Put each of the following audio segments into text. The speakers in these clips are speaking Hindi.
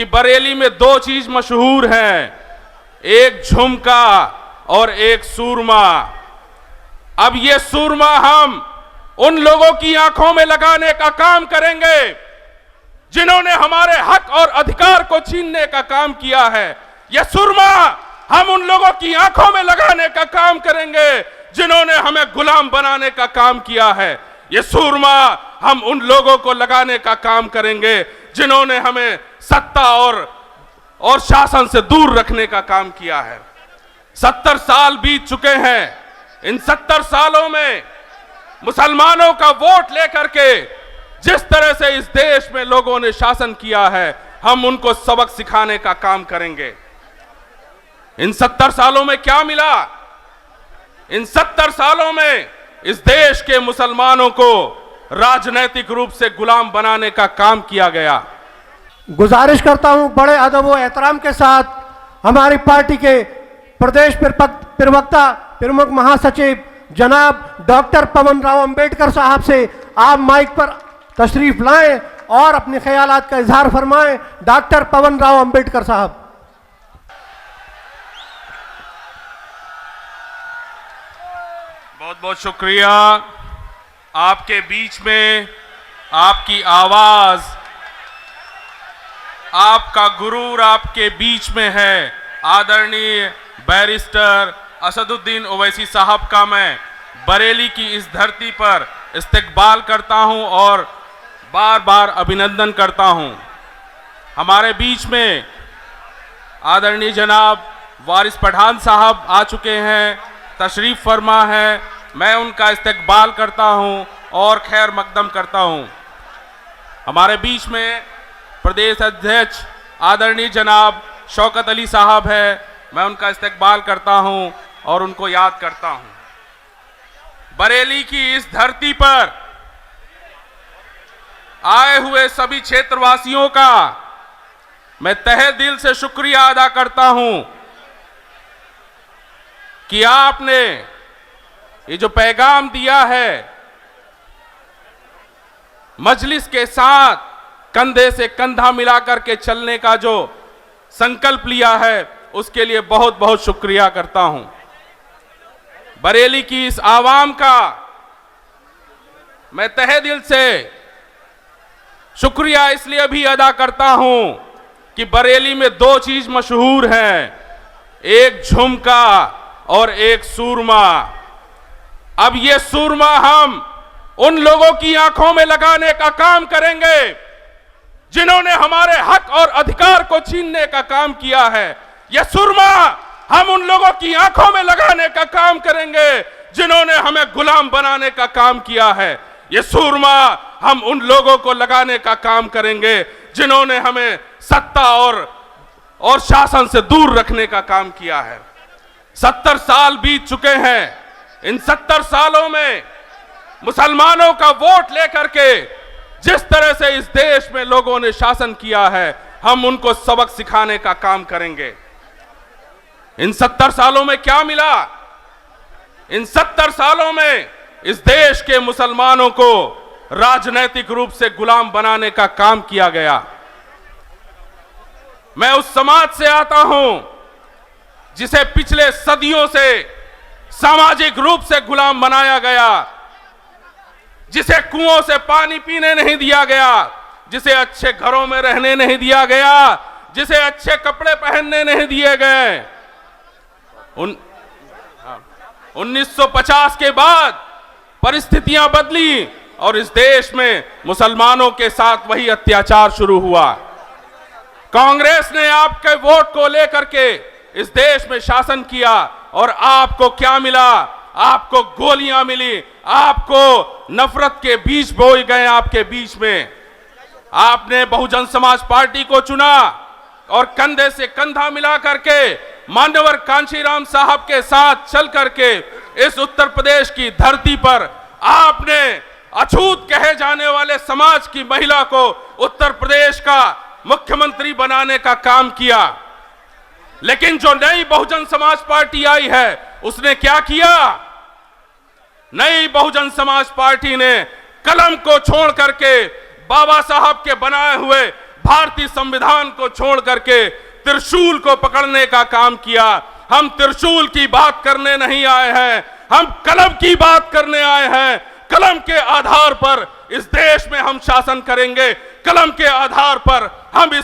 कि बरेली में दो चीज मशहूर हैं, एक झुमका और एक सूरमा। अब ये सूरमा हम उन लोगों की आंखों में लगाने का काम करेंगे जिन्होंने हमारे हक और अधिकार को छीनने का काम किया है। ये सूरमा हम उन लोगों की आंखों में लगाने का काम करेंगे जिन्होंने हमें गुलाम बनाने का काम किया है। ये सूरमा हम उन लोगों को लगाने का काम करेंगे जिन्होंने हमें सत्ता और शासन से दूर रखने का काम किया है। 70 साल बीत चुके हैं। इन 70 सालों में मुसलमानों का वोट लेकर के जिस तरह से इस देश में लोगों ने शासन किया है, हम उनको सबक सिखाने का काम करेंगे। इन 70 सालों में क्या मिला? इन 70 सालों में इस देश के मुसलमानों को राजनीतिक रूप से गुलाम बनाने का काम किया गया। गुजारिश करता हूं बड़े अदब व एहतराम के साथ हमारी पार्टी के प्रदेश प्रवक्ता प्रमुख महासचिव जनाब डॉक्टर पवन राव अंबेडकर साहब से आप माइक पर तशरीफ लाएं और अपने ख्यालात का इजहार फरमाएं। डॉक्टर पवन राव अंबेडकर साहब। बहुत बहुत शुक्रिया। आपके बीच में आपकी आवाज, आपका गुरूर आपके बीच में है। आदरणीय बैरिस्टर असदुद्दीन ओवैसी साहब का मैं बरेली की इस धरती पर इस्तकबाल करता हूं और बार बार अभिनंदन करता हूं। हमारे बीच में आदरणीय जनाब वारिस पठान साहब आ चुके हैं, तशरीफ फरमा है। मैं उनका इस्तकबाल करता हूं और खैर मकदम करता हूं। हमारे बीच में प्रदेश अध्यक्ष आदरणीय जनाब शौकत अली साहब है। मैं उनका इस्तकबाल करता हूं और उनको याद करता हूं। बरेली की इस धरती पर आए हुए सभी क्षेत्रवासियों का मैं तहे दिल से शुक्रिया अदा करता हूं कि आपने ये जो पैगाम दिया है, मजलिस के साथ कंधे से कंधा मिलाकर के चलने का जो संकल्प लिया है, उसके लिए बहुत बहुत शुक्रिया करता हूं। बरेली की इस आवाम का मैं तहे दिल से शुक्रिया इसलिए भी अदा करता हूं कि बरेली में दो चीज मशहूर हैं, एक झुमका और एक सूरमा। अब ये सूरमा हम उन लोगों की आंखों में लगाने का काम करेंगे जिन्होंने हमारे हक और अधिकार को छीनने का काम किया है। ये सूरमा हम उन लोगों की आंखों में लगाने का काम करेंगे जिन्होंने हमें गुलाम बनाने का काम किया है। ये सूरमा हम उन लोगों को लगाने का काम करेंगे जिन्होंने हमें सत्ता और शासन से दूर रखने का काम किया है। 70 साल बीत चुके हैं। इन 70 सालों में मुसलमानों का वोट लेकर के जिस तरह से इस देश में लोगों ने शासन किया है, हम उनको सबक सिखाने का काम करेंगे। इन 70 सालों में क्या मिला? इन 70 सालों में इस देश के मुसलमानों को राजनीतिक रूप से गुलाम बनाने का काम किया गया। मैं उस समाज से आता हूं जिसे पिछले सदियों से सामाजिक रूप से गुलाम बनाया गया, जिसे कुओं से पानी पीने नहीं दिया गया, जिसे अच्छे घरों में रहने नहीं दिया गया, जिसे अच्छे कपड़े पहनने नहीं दिए गए। 1950 के बाद परिस्थितियां बदली और इस देश में मुसलमानों के साथ वही अत्याचार शुरू हुआ। कांग्रेस ने आपके वोट को लेकर के इस देश में शासन किया और आपको क्या मिला? आपको गोलियां मिली, आपको नफरत के बीज बोए गए। आपके बीच में आपने बहुजन समाज पार्टी को चुना और कंधे से कंधा मिला करके मान्यवर कांशीराम साहब के साथ चल करके इस उत्तर प्रदेश की धरती पर आपने अछूत कहे जाने वाले समाज की महिला को उत्तर प्रदेश का मुख्यमंत्री बनाने का काम किया। लेकिन जो नई बहुजन समाज पार्टी आई है, उसने क्या किया? नई बहुजन समाज पार्टी ने कलम को छोड़ करके बाबा साहब के बनाए हुए भारतीय संविधान को छोड़ करके त्रिशूल को पकड़ने का काम किया। हम त्रिशूल की बात करने नहीं आए हैं, हम कलम की बात करने आए हैं। कलम के आधार पर इस देश में हम शासन करेंगे, कलम के आधार पर हम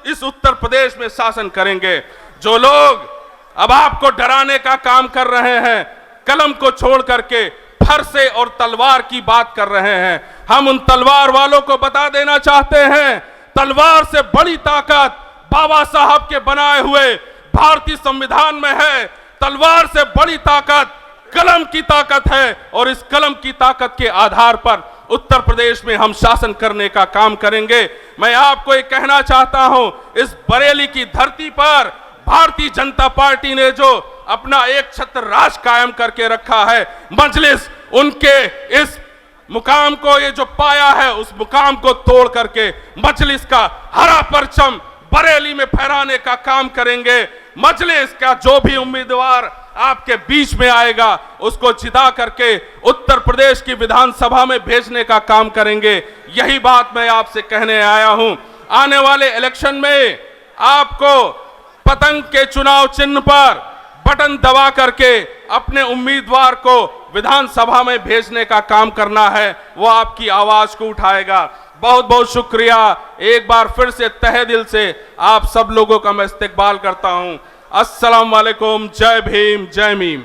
इस उत्तर प्रदेश में शासन करेंगे। जो लोग अब आपको डराने का काम कर रहे हैं, कलम को छोड़ करके फरसे और तलवार की बात कर रहे हैं, हम उन तलवार वालों को बता देना चाहते हैं, तलवार से बड़ी ताकत बाबा साहब के बनाए हुए भारतीय संविधान में है। तलवार से बड़ी ताकत कलम की ताकत है और इस कलम की ताकत के आधार पर उत्तर प्रदेश में हम शासन करने का काम करेंगे। मैं आपको ये कहना चाहता हूं, इस बरेली की धरती पर भारतीय जनता पार्टी ने जो अपना एक छत्र राज कायम करके रखा है, मजलिस उनके इस मुकाम को, ये जो पाया है उस मुकाम को तोड़ करके मजलिस का हरा परचम बरेली में फहराने का काम करेंगे। मजलिस का जो भी उम्मीदवार आपके बीच में आएगा उसको जिता करके उत्तर प्रदेश की विधानसभा में भेजने का काम करेंगे। यही बात मैं आपसे कहने आया हूं। आने वाले इलेक्शन में आपको पतंग के चुनाव चिन्ह पर बटन दबा करके अपने उम्मीदवार को विधानसभा में भेजने का काम करना है, वो आपकी आवाज को उठाएगा। बहुत बहुत शुक्रिया। एक बार फिर से तहे दिल से आप सब लोगों का मैं इस्तकबाल करता हूं। अस्सलाम वालेकुम। जय भीम, जय मीम।